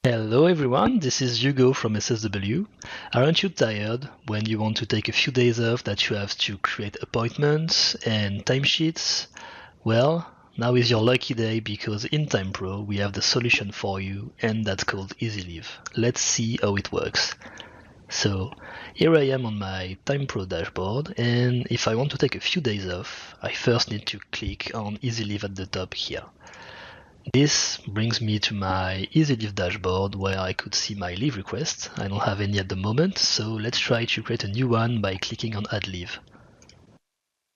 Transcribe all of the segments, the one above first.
Hello everyone, this is Hugo from SSW. Aren't you tired when you want to take a few days off that you have to create appointments and timesheets? Well, now is your lucky day because in TimePro we have the solution for you, and that's called EasyLeave. Let's see how it works. So here I am on my TimePro dashboard, and if I want to take a few days off, I first need to click on EasyLeave at the top here. This brings me to my EasyLeave dashboard where I could see my leave requests. I don't have any at the moment, so let's try to create a new one by clicking on Add Leave.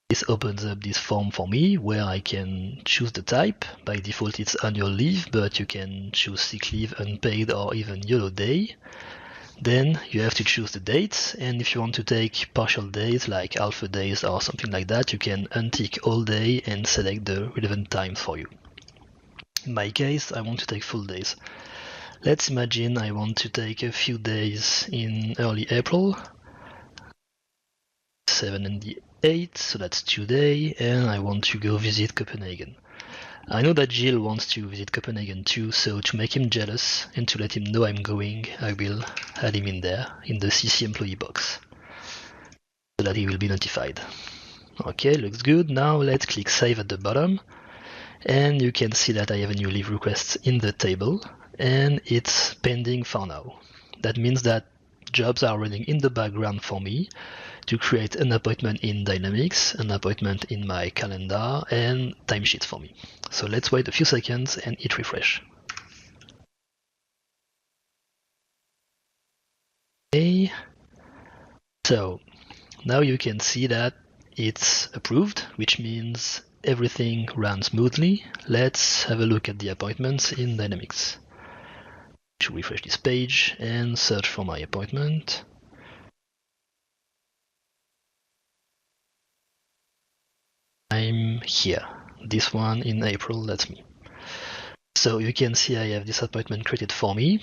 This opens up this form for me where I can choose the type. By default it's annual leave, but you can choose sick leave, unpaid, or even YOLO day. Then you have to choose the dates, and if you want to take partial days like alpha days or something like that, you can untick all day and select the relevant times for you. In my case, I want to take full days. Let's imagine I want to take a few days in early April, 7 and the 8, so that's 2 days, and I want to go visit Copenhagen. I know that Gilles wants to visit Copenhagen too, so to make him jealous and to let him know I'm going, I will add him in there, in the CC employee box, so that he will be notified. Okay, looks good. Now let's click Save at the bottom. And you can see that I have a new leave request in the table, and it's pending for now. That means that jobs are running in the background for me to create an appointment in Dynamics, an appointment in my calendar, and timesheets for me. So let's wait a few seconds and hit refresh. Okay. So now you can see that it's approved, which means everything runs smoothly. Let's have a look at the appointments in Dynamics. To refresh this page and search for my appointment. I'm here. This one in April, that's me. So you can see I have this appointment created for me.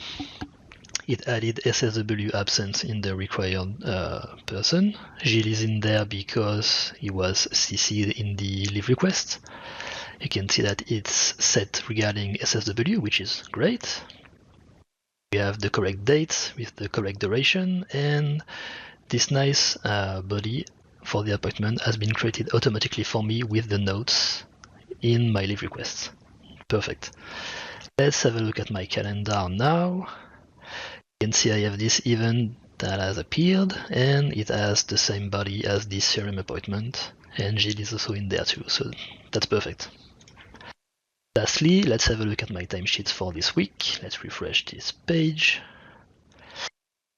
It added SSW absence in the required person. Gilles is in there because he was CC'd in the leave request. You can see that it's set regarding SSW, which is great. We have the correct dates with the correct duration, and this nice body for the appointment has been created automatically for me with the notes in my leave requests. Perfect. Let's have a look at my calendar now. You can see I have this event that has appeared, and it has the same body as the serum appointment, and Gilles is also in there too, so that's perfect. Lastly, let's have a look at my timesheets for this week. Let's refresh this page.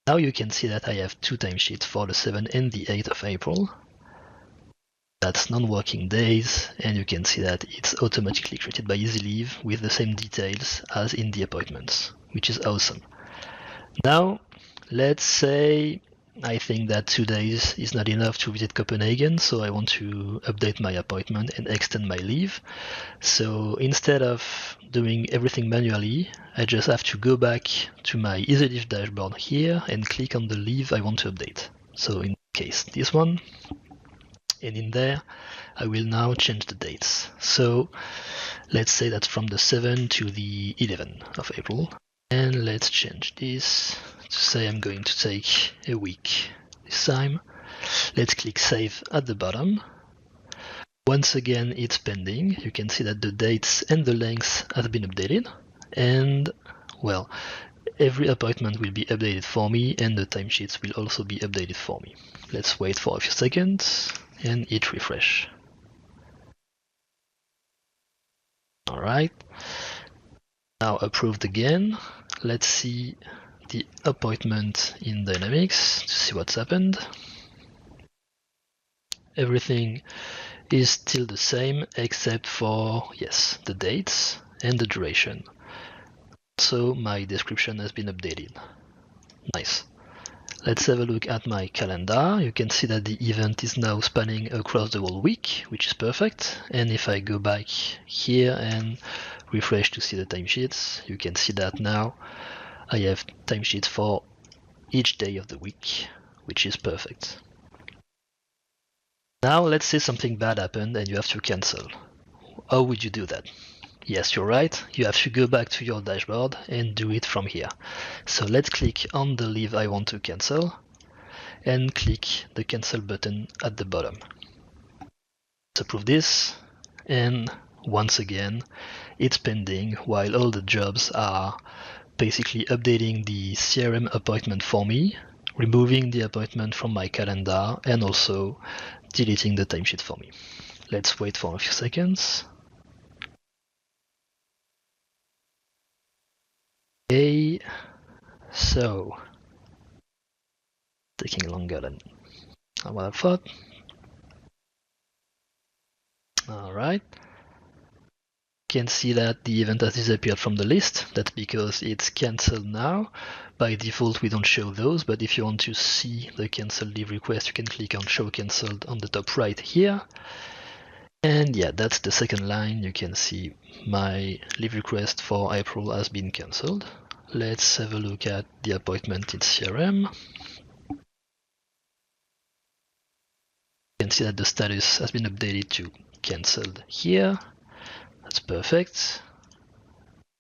Now you can see that I have two timesheets for the 7th and the 8th of April. That's non-working days, and you can see that it's automatically created by EasyLeave with the same details as in the appointments, which is awesome. Now, let's say I think that 2 days is not enough to visit Copenhagen, so I want to update my appointment and extend my leave. So instead of doing everything manually, I just have to go back to my EasyLeave dashboard here and click on the leave I want to update. So in this case, this one. And in there, I will now change the dates. So let's say that's from the 7th to the 11th of April. And let's change this to say I'm going to take a week this time. Let's click Save at the bottom. Once again, it's pending. You can see that the dates and the lengths have been updated. And, well, every appointment will be updated for me, and the timesheets will also be updated for me. Let's wait for a few seconds and hit refresh. Alright. Now approved again. Let's see the appointment in Dynamics to see what's happened. Everything is still the same except for, yes, the dates and the duration. So my description has been updated. Nice. Let's have a look at my calendar. You can see that the event is now spanning across the whole week, which is perfect. And if I go back here and refresh to see the timesheets, you can see that now I have timesheets for each day of the week, which is perfect. Now let's say something bad happened and you have to cancel. How would you do that? Yes, you're right. You have to go back to your dashboard and do it from here. So let's click on the leave I want to cancel and click the cancel button at the bottom. Let's approve this, and once again it's pending while all the jobs are basically updating the CRM appointment for me, removing the appointment from my calendar, and also deleting the timesheet for me. Let's wait for a few seconds. Okay, so taking longer than what I thought. Alright. You can see that the event has disappeared from the list. That's because it's cancelled now. By default we don't show those, but if you want to see the cancelled leave request, you can click on show cancelled on the top right here. And yeah, that's the second line. You can see my leave request for April has been cancelled. Let's have a look at the appointment in CRM. You can see that the status has been updated to cancelled here. That's perfect.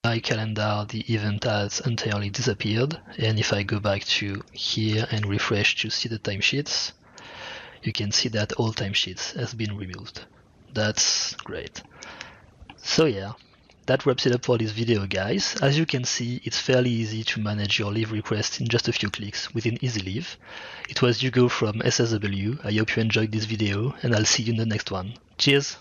My calendar, the event has entirely disappeared, and if I go back to here and refresh to see the timesheets, you can see that all timesheets has been removed. That's great. So yeah, that wraps it up for this video, guys. As you can see, it's fairly easy to manage your leave request in just a few clicks within EasyLeave. It was Hugo from SSW. I hope you enjoyed this video, and I'll see you in the next one. Cheers!